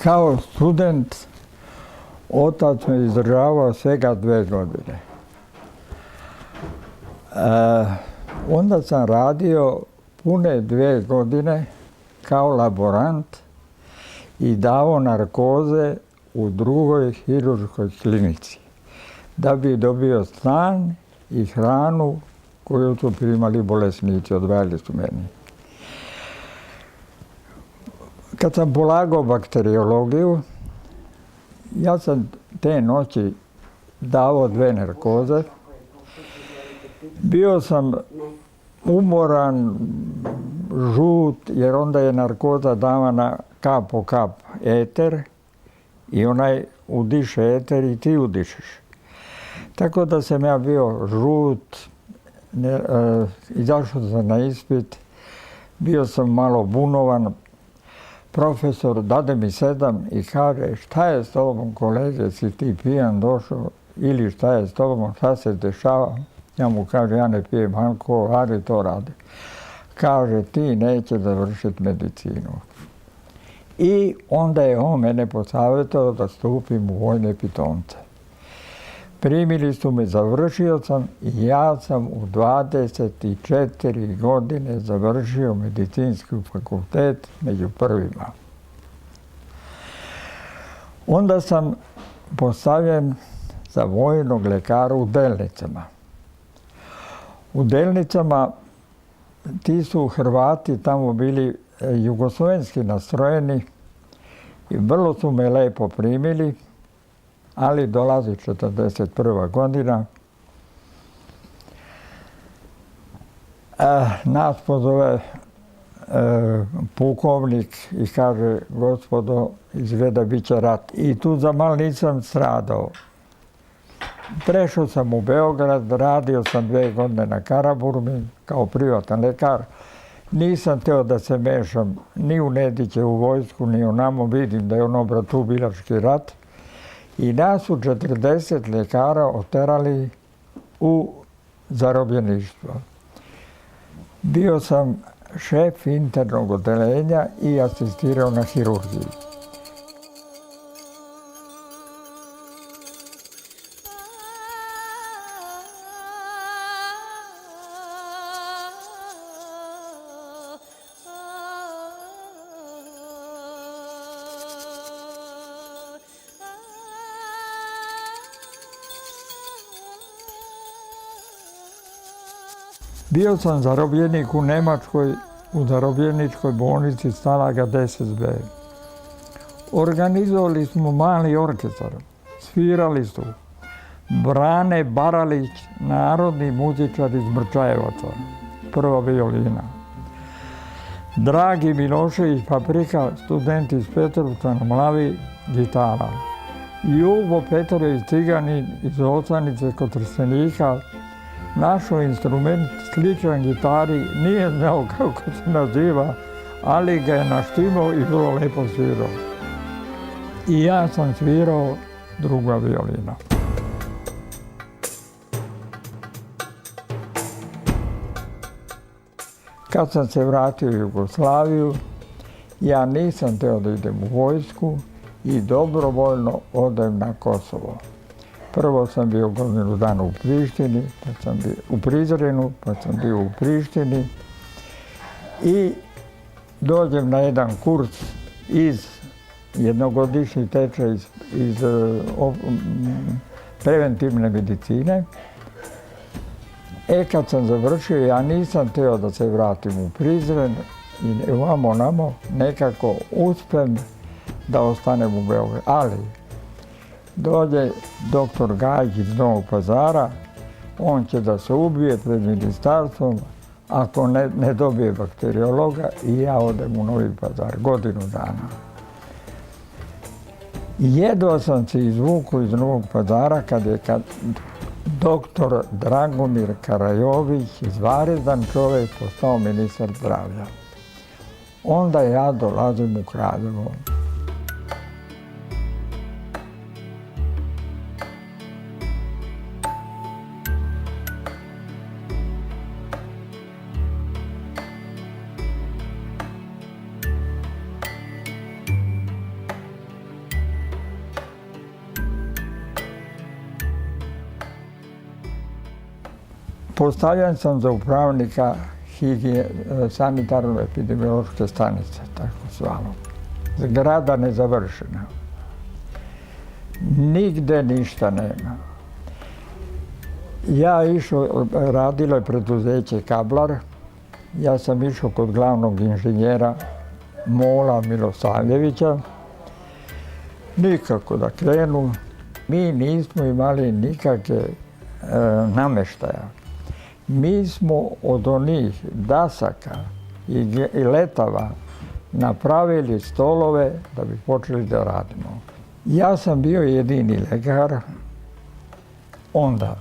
Kao student otac me izdržavao svega 2 godine. Onda sam radio pune 2 godine kao laborant i davao narkoze u drugoj hirurškoj klinici da bi dobio stan i hranu koju su primali bolesnici, odvajali su meni. Kad sam polagao bakteriologiju, ja sam te noći davao 2 narkoze. Bio sam umoran, žut, jer onda je narkoza davana kap po kap eter i onaj udiše eter i ti udišeš. Tako da sam ja bio žut, izašao sam na ispit, bio sam malo bunovan. Profesor dade mi 7 i kaže, šta je s tobom, kolege, si ti pijan došao ili šta je s tobom, šta se dešava? Ja mu kažem, ja ne pijem alkohol, ali to radi. Kaže, ti neće završiti medicinu. I onda je on mene posavjetovao da stupim u vojne pitomce. Primili su me, završio sam i ja sam u 24 godine završio medicinski fakultet među prvima. Onda sam postavljen za vojnog lekara u Delnicama. U Delnicama ti su Hrvati tamo bili jugoslovenski nastrojeni i vrlo su me lepo primili, ali dolazi 41. godina. Nas pozove pukovnik i kaže, gospodo, izgleda bit će rat. I tu za malo nisam stradao. Prešao sam u Beograd, radio sam 2 godine na Karaburmi kao privatan lekar. Nisam htio da se mešam ni u Nedićevu vojsku, ni u namo. Vidim da je ono bratoubilački rat. I nas su 40 lekara oterali u zarobljeništvo. Bio sam šef internog odeljenja i asistirao na hirurgiji. Bio sam zarobljenik u Nemačkoj, u zarobljeničkoj bolnici Stalaga DSSB. Organizovali smo mali orkestar, svirali su Brane Baralić, narodni muzičar iz Mrčajevaca, prva violina. Dragi Milošević Paprika, student iz Petrovca na Mlavi, gitara. Ljubo Petrović Ciganin iz Osanice kod Trstenika, našao instrument sličan gitari, nije znao kako se naziva, ali ga je naštimao i vrlo lepo svirao. I ja sam svirao druga violina. Kad sam se vratio u Jugoslaviju, ja nisam htio da idem u vojsku i dobrovoljno odem na Kosovo. Prvo sam bio godinu dana u Prištini, pa sam bio u Prizrenu, pa sam bio u Prištini i dođem na jedan kurs iz jednogodišnji tečaj iz preventivne medicine. Kad sam završio, ja nisam htio da se vratim u Prizren i vamo namo nekako uspem da ostanem u Beogradu. Ali dođe doktor Gajić iz Novog Pazara, on će da se ubije pred ministarstvom ako ne dobije bakteriologa i ja odem u Novi Pazar, godinu dana. Jedva sam se izvukao iz Novog Pazara kad doktor Dragomir Karajović, izvanredan čovjek, postao ministar zdravlja. Onda ja dolazim u Kraljevo. Postavljen sam za upravnika sanitarno-epidemiološke stanice, tako zvano. Zgrada nezavršena. Nigde ništa nema. Ja išao, radilo je preduzeće Kablar. Ja sam išao kod glavnog inženjera Mola Milosavljevića. Nikako da krenu. Mi nismo imali nikakve nameštaja. Mi smo od onih dasaka i letava napravili stolove da bi počeli da radimo. Ja sam bio jedini lekar. Onda,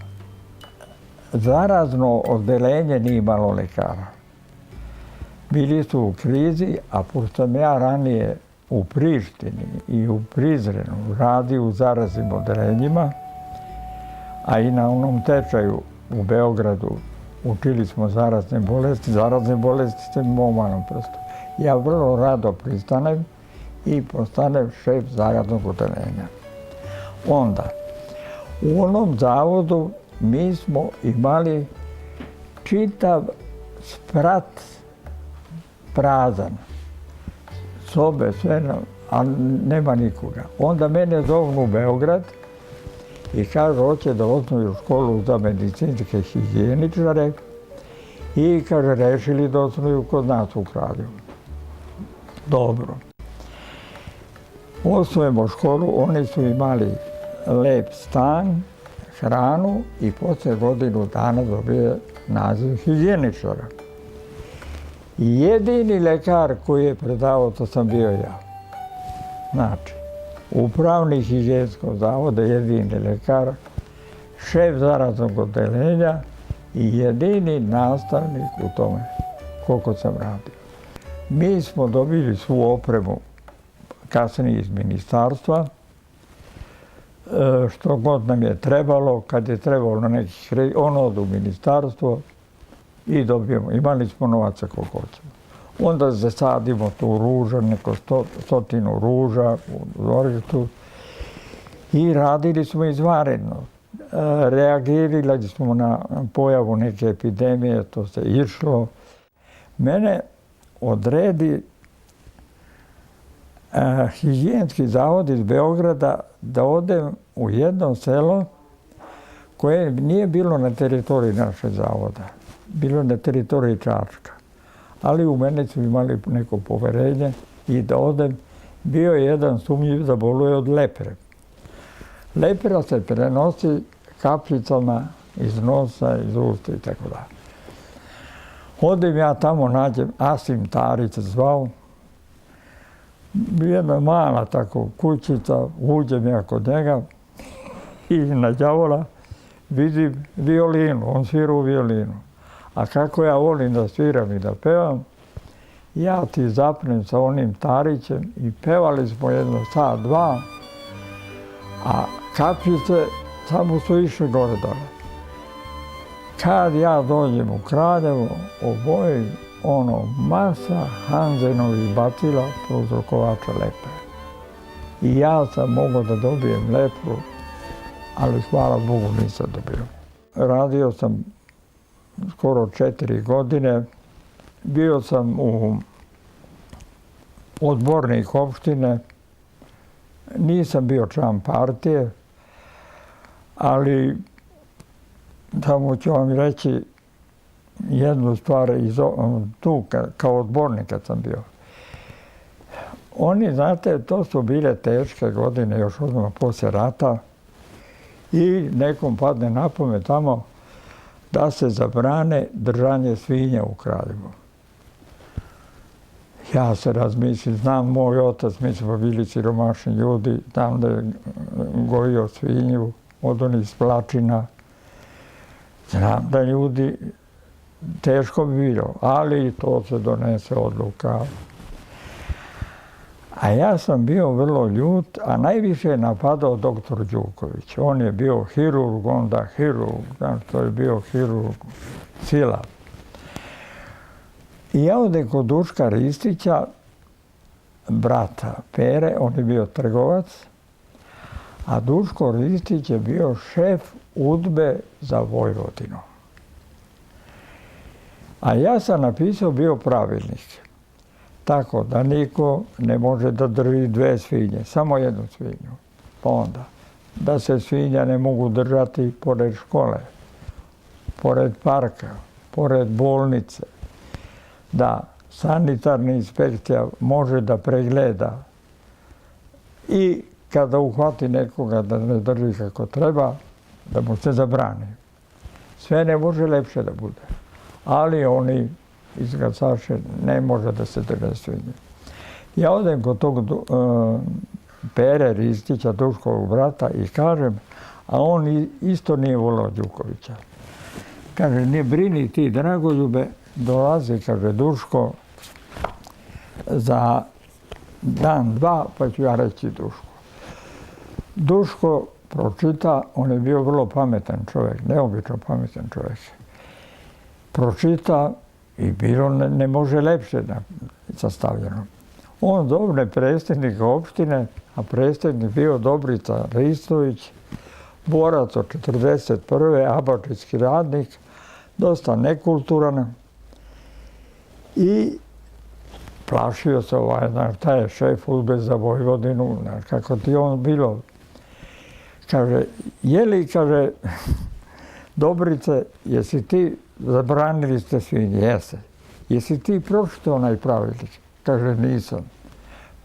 zarazno odeljenje nije imalo lekara. Bili su u krizi, a pošto sam ja ranije u Prištini i u Prizrenu radio u zaraznim odeljenjima, a i na onom tečaju u Beogradu učili smo zarazne bolesti se momanom prosto. Ja vrlo rado pristanem i postanem šef zaraznog odeljenja. Onda, u onom zavodu mi smo imali čitav sprat prazan. Sobe, sve, a nema nikoga. Onda mene zovnu u Beograd i kažu, hoće da osnuju školu za medicinske higijeničare i kaže, rešili da osnuju kod nas u Kraljevu. Dobro. Osnujemo školu, oni su imali lep stan, hranu i posle godinu dana dobije naziv higijeničara. Jedini lekar koji je predavao, to sam bio ja. Znači, upravnik higijenskog zavoda, jedini lekar, šef zaraznog odeljenja i jedini nastavnik u tome, koliko sam radio. Mi smo dobili svu opremu kasnije iz ministarstva, što god nam je trebalo, kad je trebalo nekih, ono od u ministarstvo i dobijemo. Imali smo novaca koliko hoćemo. Onda zasadimo tu ruža, neko 100 ruža u dvorištu i radili smo izvanredno. Reagirali smo na pojavu neke epidemije, to se išlo. Mene odredi higijenski zavod iz Beograda da odem u jedno selo koje nije bilo na teritoriji našeg zavoda. Bilo na teritoriji Čačka. Ali u mene su imali neko poverenje i da odem. Bio je jedan sumnjiv da boluje od lepre. Lepra se prenosi kapljicama iz nosa, iz usta i tako dalje. Odem ja tamo, nađem Asim Tarić zvao. Jedna mala tako kućica, uđem ja kod njega i na đavola vidim violinu, on svira u violinu. A kako ja volim da sviram i da pevam, ja ti zapnem sa onim Tarićem i pevali smo jedno sat, dva, a kapljice samo su išle gore dole. Kad ja dođem u Kraljevo, oboje masa Hanzenovih bacila prouzrokovača lepre. I ja sam mogao da dobijem lepru, ali hvala Bogu nisam dobio. Radio sam skoro 4 godine. Bio sam u odbornik opštine. Nisam bio član partije, ali samo ću vam reći jednu stvar, tu kao odbornik kad sam bio. Oni, znate, to su bile teške godine, još odmah poslije rata, i nekom padne na pamet tamo da se zabrane držanje svinja u Kraljevu. Ja se razmislim, znam, moj otac, mi smo bili siromašni ljudi, znam da je gojio svinju od onih splačina. Znam da ljudi, teško bi bilo, ali to se donese odluka. A ja sam bio vrlo ljut, a najviše je napadao doktor Đuković. On je bio hirurg, onda hirurg, znači to je bio hirurg sila. I ja odem kod Duška Ristića, brata Pere, on je bio trgovac, a Duško Ristić je bio šef UDBE za Vojvodinu. A ja sam napisao bio pravilnik. Tako da niko ne može da drži 2 svinje, samo 1 svinju. Pa onda, da se svinja ne mogu držati pored škole, pored parka, pored bolnice, da sanitarna inspekcija može da pregleda i kada uhvati nekoga da ne drži kako treba, da mu se zabrani. Sve ne može lepše da bude. Ali oni izglasaše ne može da se drže svinje. Ja odem kod tog Pere Ristića, Duškovog brata, i kažem, a on isto nije volao Đukovića. Kaže, ne brini ti, Dragoljube, dolazi, kaže, Duško, za dan, 2, pa ću ja reći Duško. Duško pročita, on je bio vrlo pametan čovjek, neobično pametan čovjek. Pročita i bilo ne može lepše sastavljeno. On zovne predsjednika opštine, a predsjednik bio Dobrica Ristović, borac od 1941. abačijski radnik, dosta nekulturan. I plašio se znaš, taj je šef UDBE za Vojvodinu, znaš, kako ti on bilo. Kaže, je li, kaže, Dobrice, jesi ti, zabranili ste svinje, jeste. Jesi ti pročitao onaj pravilnik? Kaže, nisam.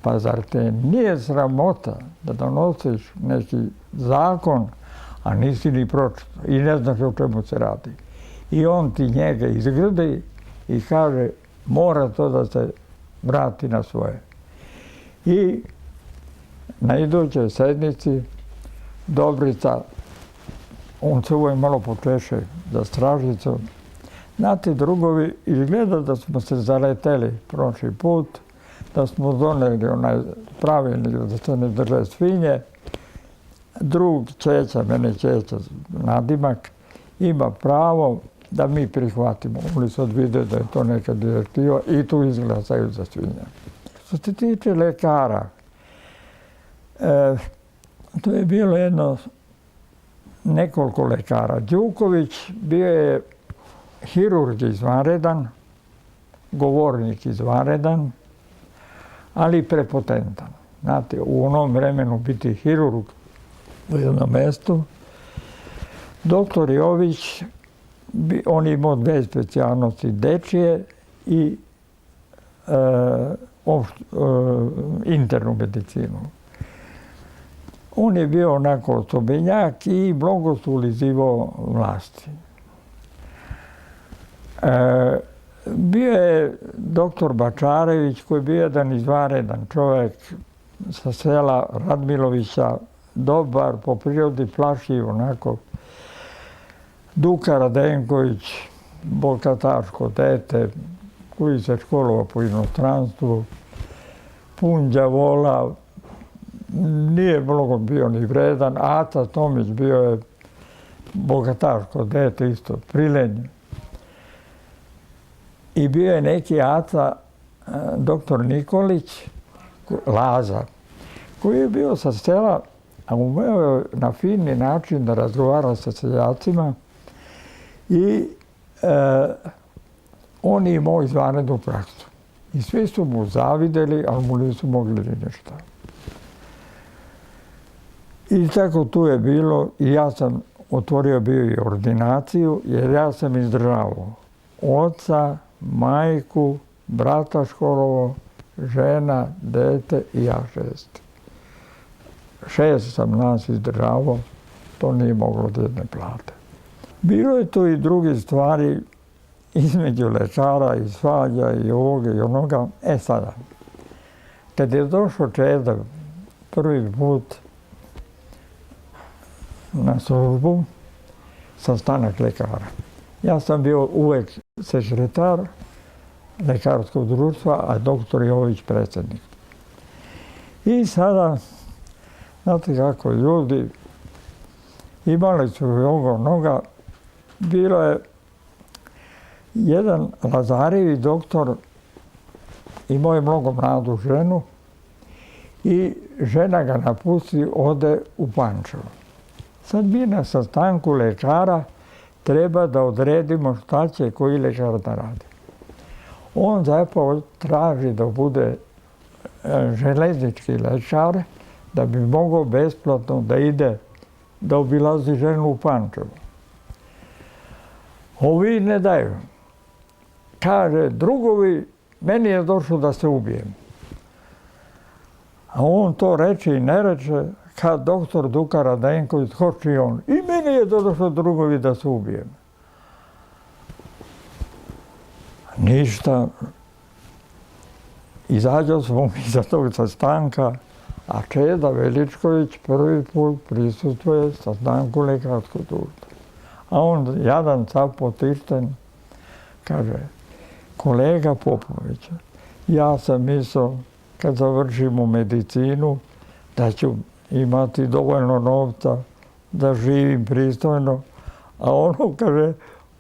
Pa zar te nije sramota da donosiš neki zakon, a nisi ni pročitao i ne znaš o čemu se radi? I on ti njega izgrdi i kaže, mora to da se vrati na svoje. I na idućoj sednici Dobrica, on se uvijek malo počeše za stražicom. Znate, drugovi, izgleda da smo se zaleteli prošli put, da smo doneli onaj pravilnik da se ne drže svinje. Drug Čeća, mene Čeća nadimak, ima pravo da mi prihvatimo. Oni sad vide da je to neka direktiva i tu izglasaju za svinje. Što se tiče lekara, to je bilo nekoliko lekara. Đuković bio je hirurg izvanredan, govornik izvanredan, ali prepotentan. Znate, u onom vremenu biti hirurg u jednom mestu. Doktor Jović, on je imao 2 specijalnosti, dečije i internu medicinu. On je bio onako osobenjak i mnogo su ulizivao vlasti. Bio je doktor Bačarević, koji je bio jedan izvanredan čovjek sa sela Radmilovića, dobar, po prirodi plašljiv, onako. Duka Radenković, bogataško dete, koji se školovao po inostranstvu, pun đavola, nije mnogo bio ni vredan. Aca Tomić bio je bogataško dete, isto prilenje. I bio je neki Aca, doktor Nikolić, Laza, koji je bio sa sela, a umeo je na fini način da razgovara sa seljacima i on je imao izvanrednu praksu. I svi su mu zavideli, ali mu nisu mogli ni ništa. I tako tu je bilo i ja sam otvorio bio i ordinaciju, jer ja sam izdržavao oca, majku, brata školovo, žena, dete i ja 6. 6 sam nas izdržavao, to nije moglo od jedne plate. Bilo je tu i drugi stvari između lekara i svađa i ovoga i onoga. Sada, kad je došao Čeda prvi put na službu, sastanak lekara. Ja sam bio uvek sekretar lekarskog društva, a doktor Jović predsjednik. I sada, znate kako, ljudi imali su onoga, bilo je jedan Lazarevi doktor, imao je mnogo mladu ženu i žena ga napusti, ode u Pančevo. Sad mi na sastanku lekara treba da odredimo šta će koji lekar da radi. On zapravo traži da bude železnički lekar, da bi mogao besplatno da ide, da obilazi ženu u Pančevu. Ovi ne daju. Kaže, drugovi, meni je došlo da se ubijem. A on to reče i ne reče, kad doktor Duka Radenković skoči on, i meni je došlo drugovi da se ubijem. Ništa. Izađo smo iza tog sastanka, a Čeda Veličković prvi put prisustuje sastanku lekarskog društva. A on, jadan sav potišten, kaže, kolega Popović, ja sam mislio kad završimo medicinu da ću imati dovoljno novca da živim pristojno, a ono kaže,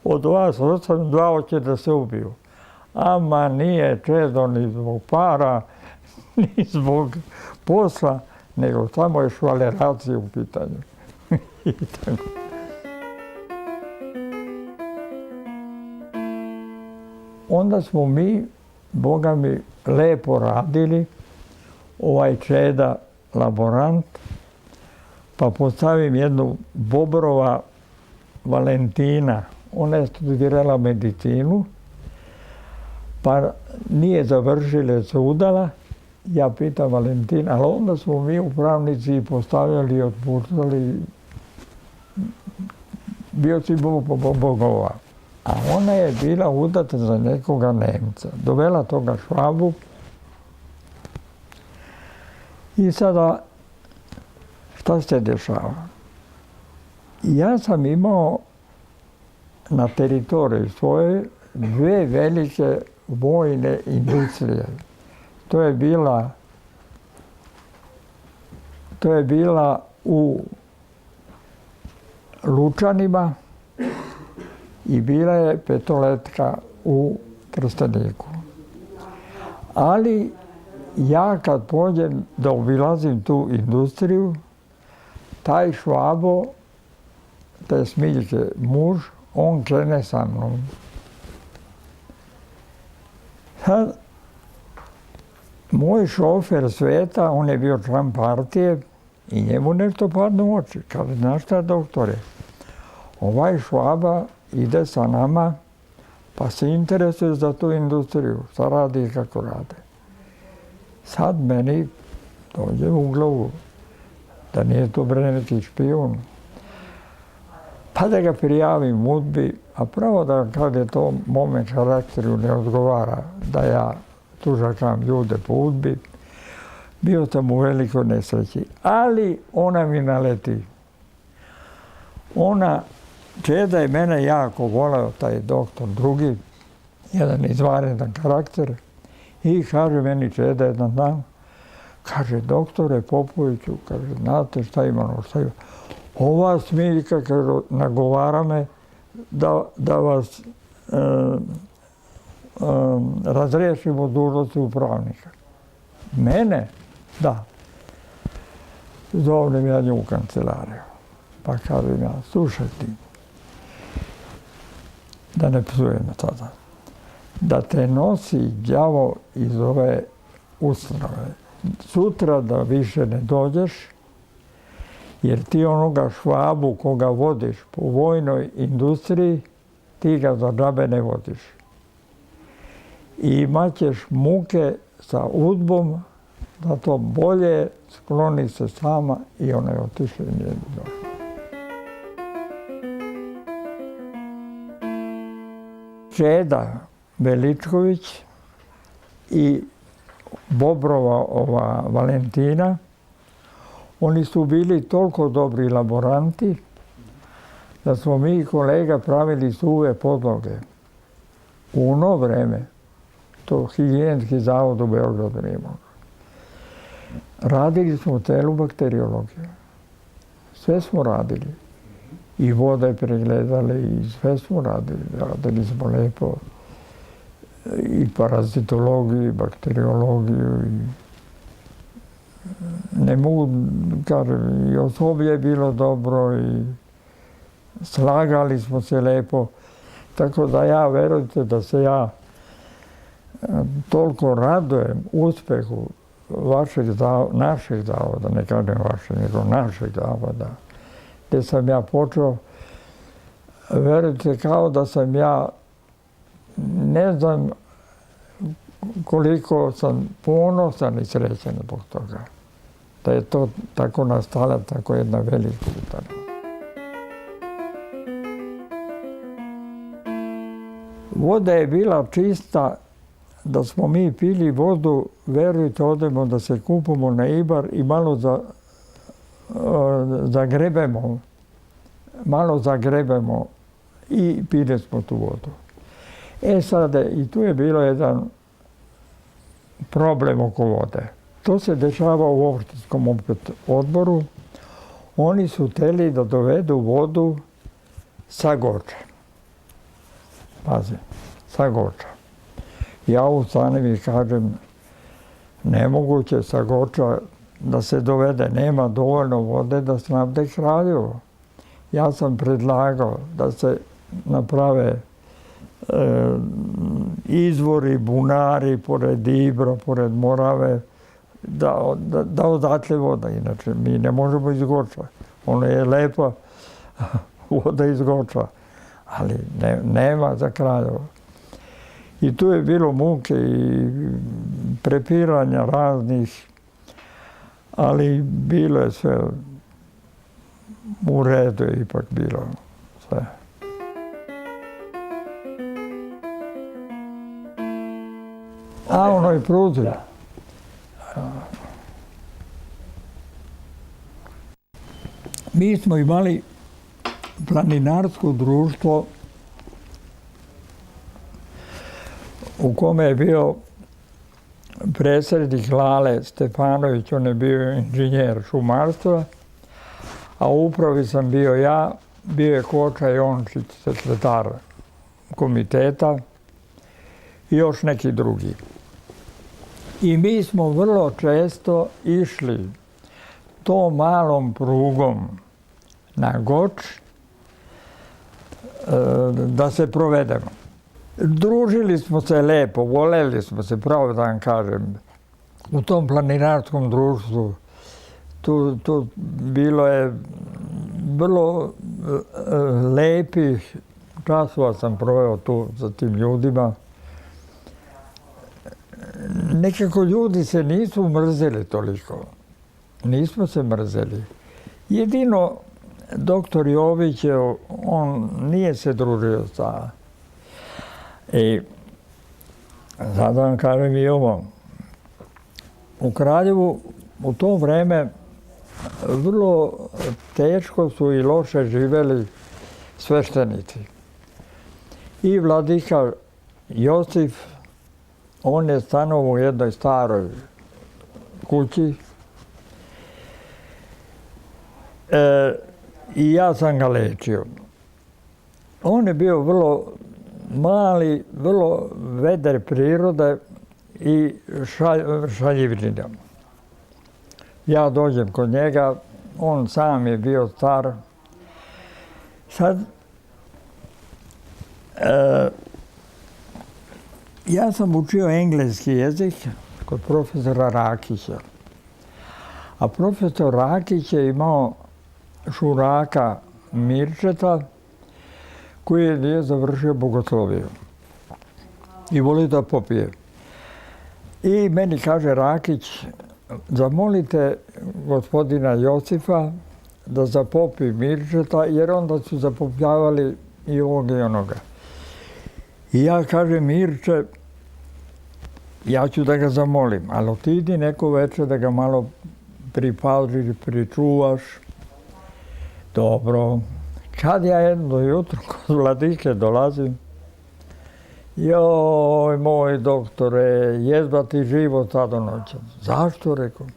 od vas 2 hoće da se ubiju. Ama nije Čedo ni zbog para, ni zbog posla, nego samo je švaleracija u pitanju. Onda smo mi, Boga mi, lepo radili, ovaj Čeda laborant, pa postavim jednu Bobrova Valentina. Ona je studirala medicinu, pa nije završila, se udala. Ja pitam Valentina, ali onda smo mi u pravnici postavljali i otpuštali. Bio si Bogova. A ona je bila udata za nekoga Nemca. Dovela toga Švabu. I sada, šta se dešava? Ja sam imao na teritoriji svoje 2 velike vojne industrije. To je bila u Lučanima i bila je Petoletka u Trsteniku. Ali ja kad pođem da obilazim tu industriju, taj Švabo, te Smiljke muž, on krene sa mnom. Sad, moj šofer Sveta, on je bio član partije i njemu nešto padne u oči. Kaže, znaš šta, doktore, ovaj Švaba ide sa nama, pa se interesuje za tu industriju, šta radi i kako rade. Sad meni dođe u glavu da nije to bre neki špijun. Pa da ga prijavim UDBI, a pravo da kad je to mome karakteru ne odgovara da ja tužakam ljude po UDBI, bio sam u velikoj nesreći. Ali ona mi naleti. Čeda je mene jako voleo, taj doktor drugi, jedan izvanredan karakter, i kaže meni Čeda jedan dan, kaže, doktore Popoviću, kaže, znate šta imamo, šta imamo. Ova Smiljka, kaže, nagovara me da vas razriješimo dužnosti upravnika. Mene? Da. Zovnem ja nju u kancelariju. Pa kažem ja, slušaj ti, da ne psujem tada, da te nosi đavo iz ove ustanove. Sutra da više ne dođeš, jer ti onoga Švabu koga vodiš po vojnoj industriji, ti ga za džabe ne vodiš. I imat ćeš muke sa UDBom, da to bolje skloni se sama, i ona je otišla i nije došla. Čeda Veličković i Bobrova Valentina, oni su bili toliko dobri laboranti da smo mi kolega pravili suve podloge. U ono vreme, to Higijenski zavod u Beogradu nije mogao. Radili smo celu bakteriologiju. Sve smo radili. I vode pregledali, i sve smo radili. Radili smo lepo i parazitologiju, i bakteriologiju. Ne mogu, kažem, i osoblje je bilo dobro, i slagali smo se lepo. Tako da ja, verujte da se ja toliko radujem uspehu našeg zavoda, ne kažem vašeg, nego našeg zavoda, gdje sam ja počeo, verujte, kao da sam ja, ne znam koliko sam ponosan i srećan zbog toga. Da je to tako nastala, tako jedna velika ustanova. Voda je bila čista, da smo mi pili vodu, verujte, odemo da se kupamo na Ibar i malo zagrebemo i pili smo tu vodu. Sad, i tu je bilo jedan problem oko vode. To se dešava u opštinskom opet odboru. Oni su hteli da dovedu vodu sa Goče. Pazi, sa Goča. Ja ustanem i kažem, nemoguće sa Goča da se dovede, nema dovoljno vode da snabde Kraljevo. Ja sam predlagao da se naprave izvori, bunari, pored Ibra, pored Morave, da odatle voda. Inače, mi ne možemo iz Goča. Ono je lepa voda iz Goča, ali nema za Kraljevo. I tu je bilo muke i prepiranja raznih, ali bilo je sve u redu, je ipak bilo sve. A onoj pruzi. Mi smo imali planinarsko društvo u kome je bio predsjednik Lale Stefanović, on je bio inženjer šumarstva, a u upravi sam bio ja, bio je Koča Jončić, sekretar komiteta i još neki drugi. I mi smo vrlo često išli tom malom prugom na Goč da se provedemo. Družili smo se lepo, voljeli smo se, pravo da vam kažem. U tom planinarskom društvu tu bilo je vrlo lepih časova sam proveo tu sa tim ljudima. Nekako ljudi se nisu mrzeli toliko. Nismo se mrzeli. Jedino doktor Jović, on nije se družio sa... I sad vam kažem i ovo. U Kraljevu u to vreme vrlo teško su i loše živeli sveštenici. I vladika Josif, on je stanovao u jednoj staroj kući. I ja sam ga lečio. On je bio vrlo mali, vrlo vedre prirode i šaljivljenja. Ja dođem kod njega, on sam je bio star. Sad, ja sam učio engleski jezik kod profesora Rakića. A profesor Rakić je imao šuraka Mirčeta, koji je završio bogosloviju i voli da popije. I meni kaže Rakić, zamolite gospodina Josifa da zapopi Mirčeta, jer onda su zapopljavali i ovoga i onoga. I ja kažem, Mirče, ja ću da ga zamolim, ali otidi neko večer da ga malo pripaziš, pričuvaš. Dobro. Kad ja jedno jutro kod vladike dolazim, joj, moj doktore, jezba ti život sad do noća. Zašto, rekao?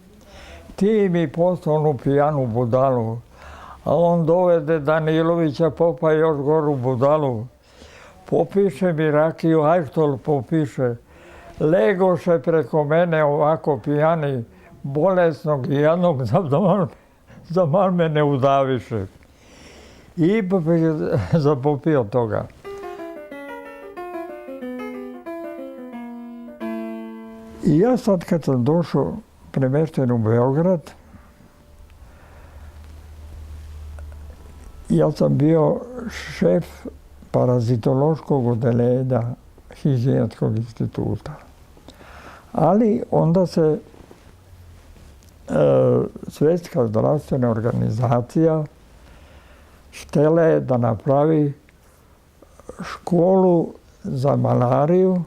Ti mi postao onu pijanu budalu, a on dovede Danilovića popa još goru budalu. Popiše mi rakiju, aj što popiše. Legoše preko mene ovako pijani, bolesnog i jadnog, za mal me ne udaviše. I zapopio toga. I ja sad kad sam došao premješten u Beograd, ja sam bio šef parazitološkog odeljenja Higijenskog instituta. Ali onda se Svjetska zdravstvena organizacija htjela je da napravi školu za malariju,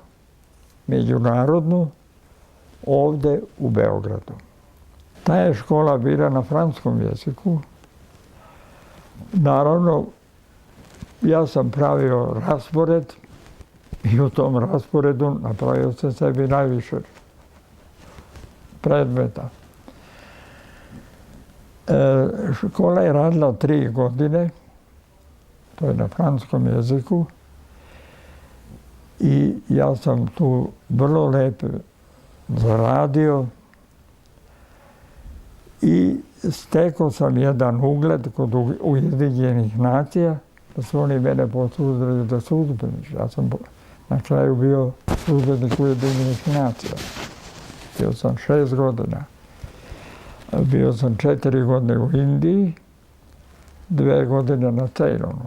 međunarodnu, ovdje u Beogradu. Ta je škola bila na francuskom jeziku. Naravno, ja sam pravio raspored i u tom rasporedu napravio sam sebi najviše predmeta. Škola je radila 3 godine, to je na francuskom jeziku, i ja sam tu vrlo lepo zaradio i stekao sam jedan ugled kod Ujedinjenih nacija, da su oni mene poslužili za službenik. Ja sam na kraju bio službenik Ujedinjenih nacija. Bio sam 6 godina. Bio sam 4 godine u Indiji, 2 godine na Ceylonu.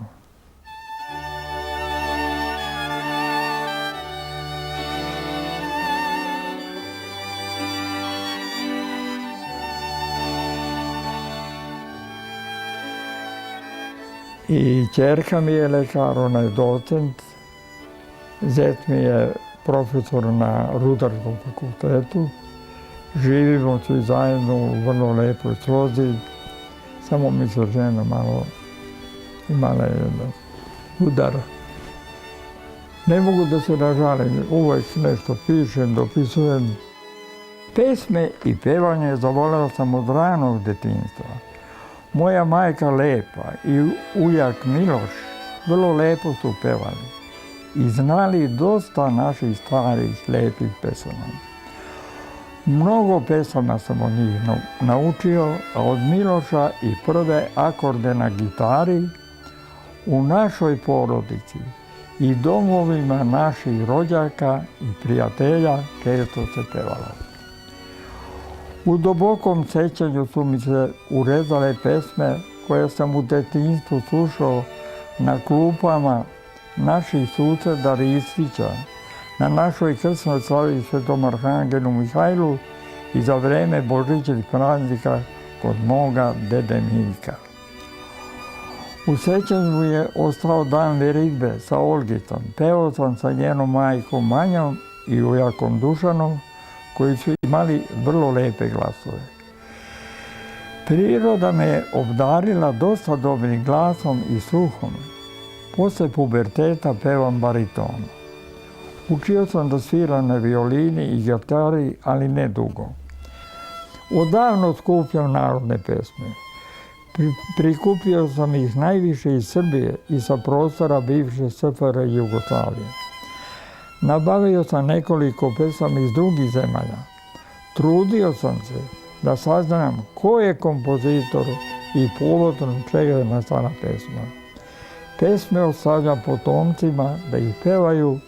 I ćerka mi je lekar, ona je docent. Zet mi je profesor na Rudarskom fakultetu. Živimo svi zajedno u vrlo lepoj slozi. Samo mi se žena malo imala jedan udar. Ne mogu da se nažalim, uvijek nešto pišem, dopisujem. Pesme i pevanje zavoleo sam od ranog detinjstva. Moja majka Lepa i ujak Miloš vrlo lepo su pevali i znali dosta naših starih lepih pesama. Mnogo pesama sam od njih naučio, a od Miloša i prve akorde na gitari u našoj porodici i domovima naših rođaka i prijatelja često se pevalo. U dubokom sećanju su mi se urezale pesme koje sam u detinjstvu slušao na klupama naših suseda Ristića, na našoj krsnoj slavi Svetom Arhangelu Mihajlu i za vreme Božićnih praznika kod moga dede Miljka. U sećanju je ostao dan veritbe sa Olgicom. Pevao sam sa njenom majkom Manjom i ujakom Dušanom, koji su imali vrlo lepe glasove. Priroda me je obdarila dosta dobrim glasom i sluhom. Posle puberteta pevam bariton. Učio sam da sviram na violini i gitari, ali ne dugo. Odavno skupljam narodne pesme. Prikupio sam ih najviše iz Srbije i sa prostora bivše SFRJ Jugoslavije. Nabavio sam nekoliko pesama iz drugih zemalja. Trudio sam se da saznam ko je kompozitor i povodom čega je nastala pesma. Pesme ostavljam potomcima da ih pevaju,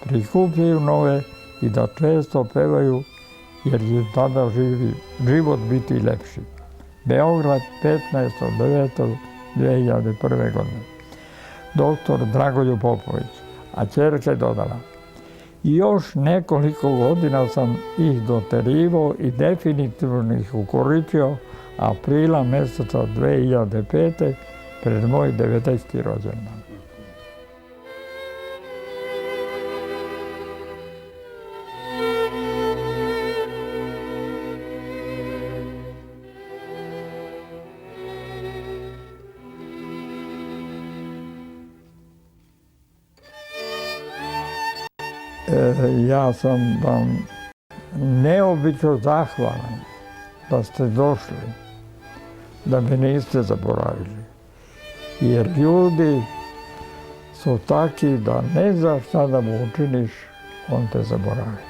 prikupljaju nove i da često pevaju jer će tada život biti lepši. Beograd, 15.9.2001. godine. Doktor Dragoljub Popović, a ćerka je dodala: i još nekoliko godina sam ih doterivao i definitivno ih ukoričio aprila mjeseca 2005. pred moj 90. rođendan. Ja sam vam neobično zahvalan da ste došli, da me niste zaboravili. Jer ljudi su taki da ne znaš šta da mu učiniš, on te zaboravi.